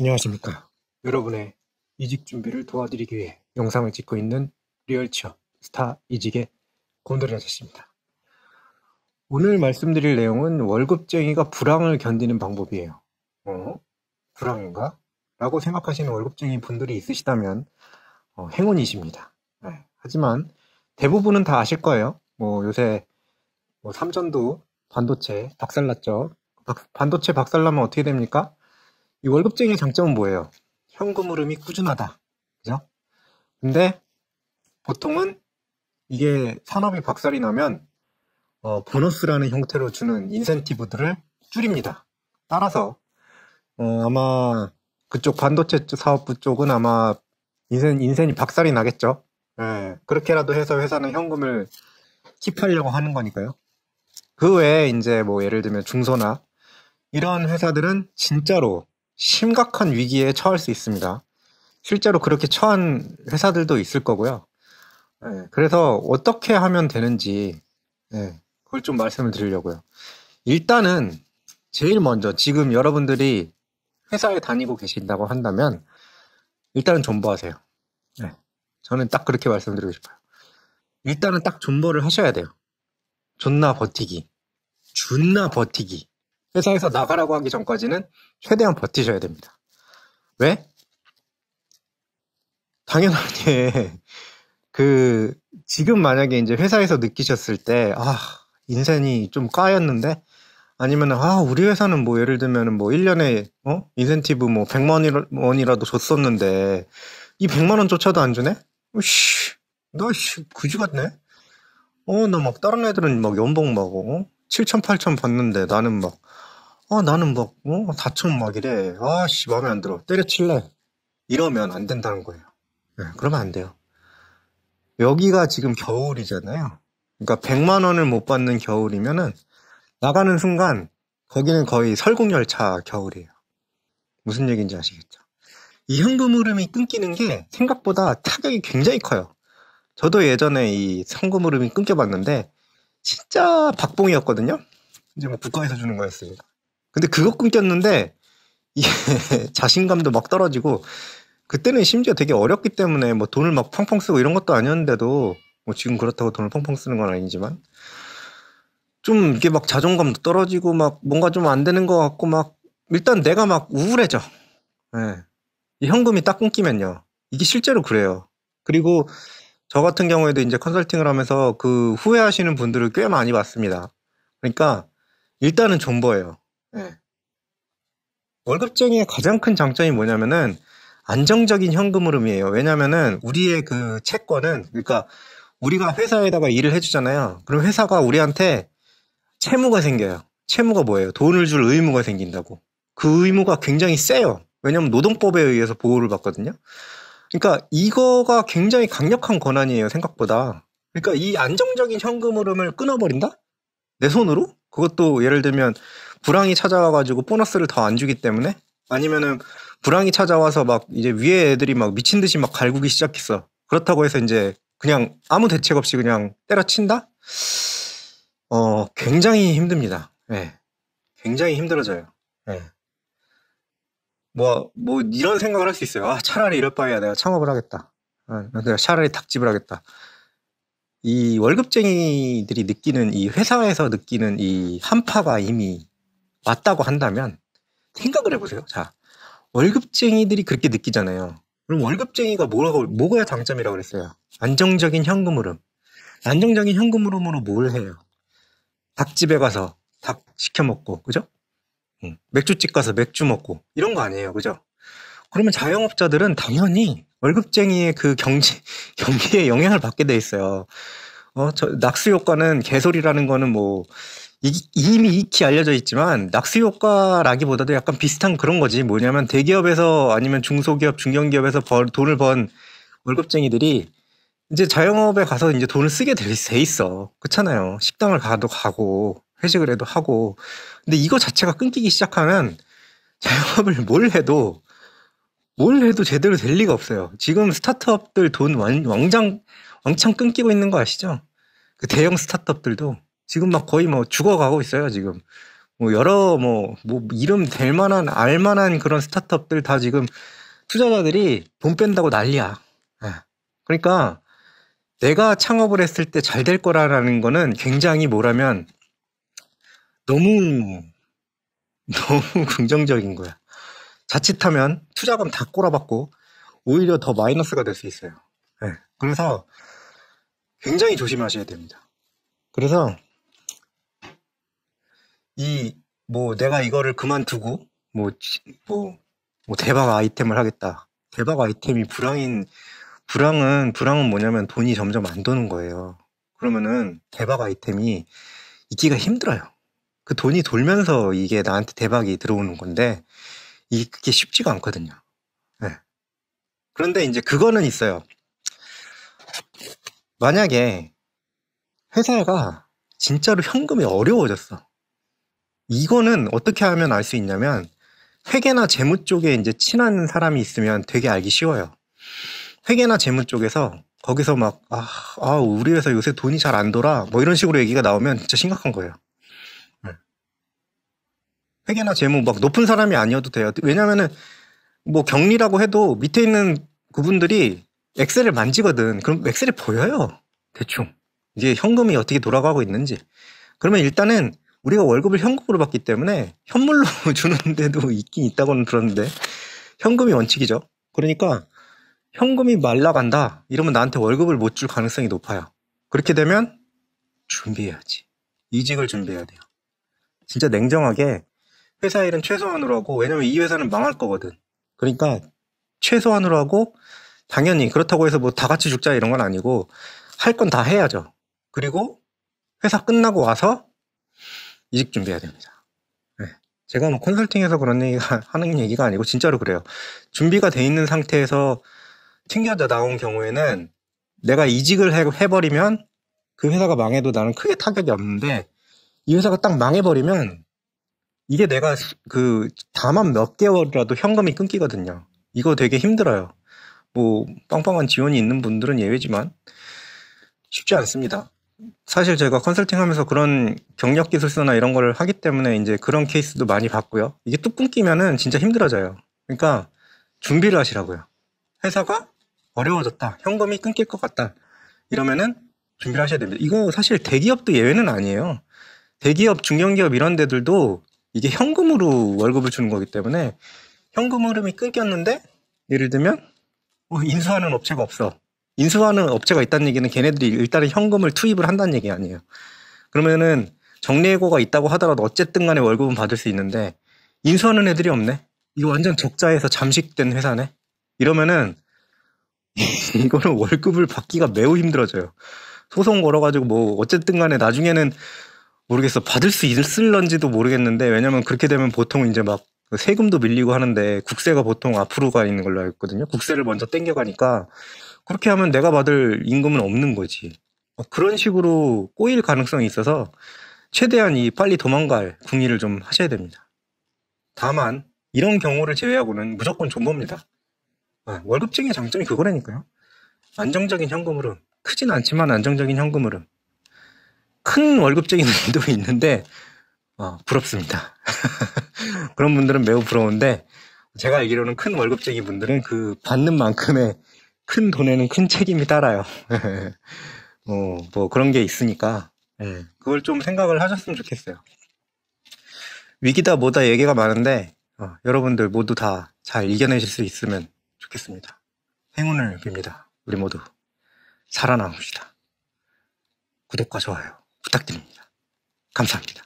안녕하십니까. 여러분의 이직 준비를 도와드리기 위해 영상을 찍고 있는 리얼 취업 스타 이직의 곰돌이 아저씨입니다. 오늘 말씀드릴 내용은 월급쟁이가 불황을 견디는 방법이에요. 불황인가? 라고 생각하시는 월급쟁이 분들이 있으시다면 행운이십니다. 네. 하지만 대부분은 다 아실 거예요. 요새 삼전도 반도체 박살났죠. 반도체 박살나면 어떻게 됩니까? 이 월급쟁이의 장점은 뭐예요? 현금 흐름이 꾸준하다. 그죠? 근데 보통은 이게 산업이 박살이 나면 보너스라는 형태로 주는 인센티브들을 줄입니다. 따라서 아마 그쪽 반도체 사업부 쪽은 아마 인센이 박살이 나겠죠. 예, 그렇게라도 해서 회사는 현금을 킵하려고 하는 거니까요. 그 외에 이제 예를 들면 중소나 이런 회사들은 진짜로 심각한 위기에 처할 수 있습니다. 실제로 그렇게 처한 회사들도 있을 거고요. 그래서 어떻게 하면 되는지 그걸 좀 말씀을 드리려고요. 일단은 제일 먼저 지금 여러분들이 회사에 다니고 계신다고 한다면 일단은 존버하세요. 저는 딱 그렇게 말씀드리고 싶어요. 일단은 딱 존버를 하셔야 돼요. 존나 버티기. 회사에서 나가라고 하기 전까지는 최대한 버티셔야 됩니다. 왜? 당연하게 지금 만약에 이제 회사에서 느끼셨을 때 인센이 좀 까였는데 아니면 우리 회사는 예를 들면 1년에 인센티브 100만 원이라도 줬었는데 이 100만 원조차도 안 주네? 나 그지 같네. 나 다른 애들은 연봉 7천 8천 받는데 나는 4천 이래. 마음에 안 들어. 때려칠래. 이러면 안 된다는 거예요. 그러면 안 돼요. 여기가 지금 겨울이잖아요. 그러니까 100만 원을 못 받는 겨울이면은 나가는 순간 거기는 거의 설국열차 겨울이에요. 무슨 얘기인지 아시겠죠? 이 현금 흐름이 끊기는 게 생각보다 타격이 굉장히 커요. 저도 예전에 이 현금 흐름이 끊겨봤는데 진짜 박봉이었거든요. 이제 국가에서 주는 거였습니다. 근데 그거 끊겼는데 이게 자신감도 떨어지고 그때는 심지어 되게 어렵기 때문에 돈을 펑펑 쓰고 이런 것도 아니었는데도 지금 그렇다고 돈을 펑펑 쓰는 건 아니지만 좀 이게 자존감도 떨어지고 뭔가 좀 안 되는 것 같고 일단 내가 우울해져. 이 현금이 딱 끊기면요. 이게 실제로 그래요. 그리고 저 같은 경우에도 이제 컨설팅을 하면서 후회하시는 분들을 꽤 많이 봤습니다. 그러니까 일단은 존버예요. 월급쟁이의 가장 큰 장점이 뭐냐면은 안정적인 현금 흐름이에요. 왜냐면은 우리의 채권은 그러니까 우리가 회사에다가 일을 해주잖아요. 그럼 회사가 우리한테 채무가 생겨요. 채무가 뭐예요? 돈을 줄 의무가 생긴다고. 그 의무가 굉장히 세요. 왜냐면 노동법에 의해서 보호를 받거든요. 그러니까 이거가 굉장히 강력한 권한이에요. 생각보다. 그러니까 이 안정적인 현금 흐름을 끊어버린다? 내 손으로? 그것도 예를 들면 불황이 찾아와가지고 보너스를 더 안 주기 때문에 아니면은 불황이 찾아와서 이제 위에 애들이 미친 듯이 갈구기 시작했어. 그렇다고 해서 이제 그냥 아무 대책 없이 그냥 때려친다? 굉장히 힘듭니다. 굉장히 힘들어져요. 이런 생각을 할 수 있어요. 차라리 이럴 바에야 내가 창업을 하겠다. 내가 차라리 닭집을 하겠다. 이 월급쟁이들이 느끼는 이 회사에서 느끼는 이 한파가 이미 왔다고 한다면 생각을 해보세요. 자, 월급쟁이들이 그렇게 느끼잖아요. 그럼 월급쟁이가 뭐가 장점이라고 그랬어요? 안정적인 현금 흐름. 안정적인 현금 흐름으로 뭘 해요? 닭집에 가서 닭 시켜 먹고, 그죠? 맥주집 가서 맥주 먹고 이런 거 아니에요, 그죠? 그러면 자영업자들은 당연히 월급쟁이의 경기에 영향을 받게 돼 있어요. 낙수 효과는 개소리라는 거는 이미 익히 알려져 있지만 낙수 효과라기보다도 약간 비슷한 그런 거지. 뭐냐면 대기업에서 아니면 중소기업, 중견기업에서 돈을 번 월급쟁이들이 이제 자영업에 가서 이제 돈을 쓰게 돼 있어. 그렇잖아요. 식당을 가고 회식을 해도 하고. 근데 이거 자체가 끊기기 시작하면 자영업을 뭘 해도 제대로 될 리가 없어요. 지금 스타트업들 돈 왕창 끊기고 있는 거 아시죠? 그 대형 스타트업들도 지금 거의 죽어가고 있어요, 지금. 이름 될 만한, 알만한 그런 스타트업들 다 지금 투자자들이 돈 뺀다고 난리야. 예. 그러니까 내가 창업을 했을 때 잘 될 거라는 거는 굉장히 뭐라면 너무, 너무 긍정적인 거야. 자칫하면 투자금 다 꼬라박고 오히려 더 마이너스가 될 수 있어요. 예. 그래서 굉장히 조심하셔야 됩니다. 그래서 내가 이거를 그만두고, 대박 아이템을 하겠다. 대박 아이템이 불황은 뭐냐면 돈이 점점 안 도는 거예요. 그러면은 대박 아이템이 있기가 힘들어요. 그 돈이 돌면서 이게 나한테 대박이 들어오는 건데, 그게 쉽지가 않거든요. 네. 그런데 이제 그거는 있어요. 만약에 회사가 진짜로 현금이 어려워졌어. 이거는 어떻게 하면 알 수 있냐면, 회계나 재무 쪽에 이제 친한 사람이 있으면 되게 알기 쉬워요. 회계나 재무 쪽에서 거기서 우리 회사 요새 돈이 잘 안 돌아. 이런 식으로 얘기가 나오면 진짜 심각한 거예요. 네. 회계나 재무 높은 사람이 아니어도 돼요. 왜냐면은 격리라고 해도 밑에 있는 그분들이 엑셀을 만지거든. 그럼 엑셀이 보여요. 대충. 이게 현금이 어떻게 돌아가고 있는지. 그러면 일단은 우리가 월급을 현금으로 받기 때문에 현물로 주는 데도 있긴 있다고는 들었는데 현금이 원칙이죠. 그러니까 현금이 말라간다 이러면 나한테 월급을 못 줄 가능성이 높아요. 그렇게 되면 준비해야지. 이직을 준비해야 돼요. 진짜 냉정하게 회사 일은 최소한으로 하고, 왜냐면 이 회사는 망할 거거든. 그러니까 최소한으로 하고, 당연히 그렇다고 해서 다 같이 죽자 이런 건 아니고 할 건 다 해야죠. 그리고 회사 끝나고 와서 이직 준비해야 됩니다. 네. 제가 컨설팅에서 그런 하는 얘기가 아니고 진짜로 그래요. 준비가 돼 있는 상태에서 튕겨져 나온 경우에는 내가 이직을 해버리면 그 회사가 망해도 나는 크게 타격이 없는데, 이 회사가 딱 망해버리면 이게 내가 다만 몇 개월이라도 현금이 끊기거든요. 이거 되게 힘들어요. 빵빵한 지원이 있는 분들은 예외지만 쉽지 않습니다. 사실 제가 컨설팅 하면서 그런 경력 기술서나 이런 걸 하기 때문에 이제 그런 케이스도 많이 봤고요. 이게 뚝 끊기면은 진짜 힘들어져요. 그러니까 준비를 하시라고요. 회사가 어려워졌다. 현금이 끊길 것 같다. 이러면은 준비를 하셔야 됩니다. 이거 사실 대기업도 예외는 아니에요. 대기업, 중견기업 이런 데들도 이게 현금으로 월급을 주는 거기 때문에 현금 흐름이 끊겼는데, 예를 들면 인수하는 업체가 없어. 인수하는 업체가 있다는 얘기는 걔네들이 일단은 현금을 투입을 한다는 얘기 아니에요. 그러면은 정리해고가 있다고 하더라도 어쨌든 간에 월급은 받을 수 있는데 인수하는 애들이 없네. 이거 완전 적자에서 잠식된 회사네. 이러면은 이거는 월급을 받기가 매우 힘들어져요. 소송 걸어가지고 어쨌든 간에 나중에는 모르겠어. 받을 수 있을런지도 모르겠는데, 왜냐면 그렇게 되면 보통 이제 세금도 밀리고 하는데 국세가 보통 앞으로 가 있는 걸로 알고 있거든요. 국세를 먼저 땡겨가니까 그렇게 하면 내가 받을 임금은 없는 거지. 그런 식으로 꼬일 가능성이 있어서 최대한 빨리 도망갈 궁리를 좀 하셔야 됩니다. 다만 이런 경우를 제외하고는 무조건 존버입니다. 월급쟁이의 장점이 그거라니까요. 안정적인 현금 흐름. 크진 않지만 안정적인 현금 흐름. 큰 월급쟁이들도 있는데 부럽습니다. 그런 분들은 매우 부러운데, 제가 알기로는 큰 월급쟁이 분들은 그 받는 만큼의 큰 돈에는 큰 책임이 따라요. 그런 게 있으니까 그걸 좀 생각을 하셨으면 좋겠어요. 위기다 뭐다 얘기가 많은데 여러분들 모두 다 잘 이겨내실 수 있으면 좋겠습니다. 행운을 빕니다. 우리 모두 살아남읍시다. 구독과 좋아요 부탁드립니다. 감사합니다.